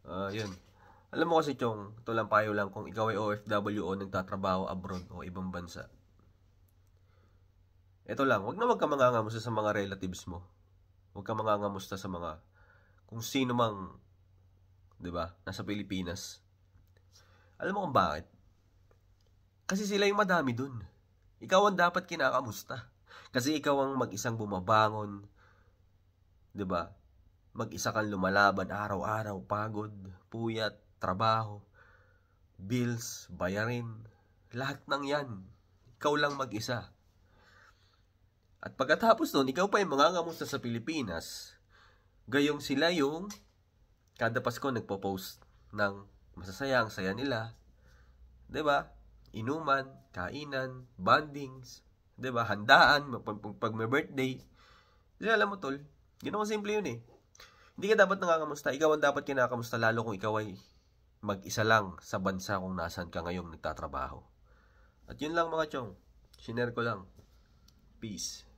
Yun. Alam mo kasi, Chong, ito lang payo lang kung ikaw ay OFW o nagtatrabaho abroad o ibang bansa. Ito lang, wag na wag ka mangangamusta sa mga relatives mo. Wag ka mangangamusta sa mga kung sino mang, 'di ba, nasa Pilipinas. Alam mo kung bakit? Kasi sila yung madami dun. Ikaw ang dapat kinakamusta. Kasi ikaw ang mag-isang bumabangon, 'di ba? Mag-isa kang lumalaban araw-araw, pagod, puyat, trabaho, bills, bayarin, lahat ng 'yan. Ikaw lang mag-isa. At pagkatapos nun, ikaw pa yung mangangamusta sa Pilipinas. Gayong sila yung kada Pasko nagpo-post ng masasaya, ang saya nila. 'Di ba? Inuman, kainan, bondings, 'di ba? Handaan, pag may birthday. Kasi alam mo tol, ganoon simple yun eh. Hindi ka dapat nangangamusta, ikaw ang dapat kinakamusta lalo kung ikaw ay mag-isa lang sa bansa kung nasaan ka ngayong nagtatrabaho. At yun lang mga chong, shinare ko lang. Peace.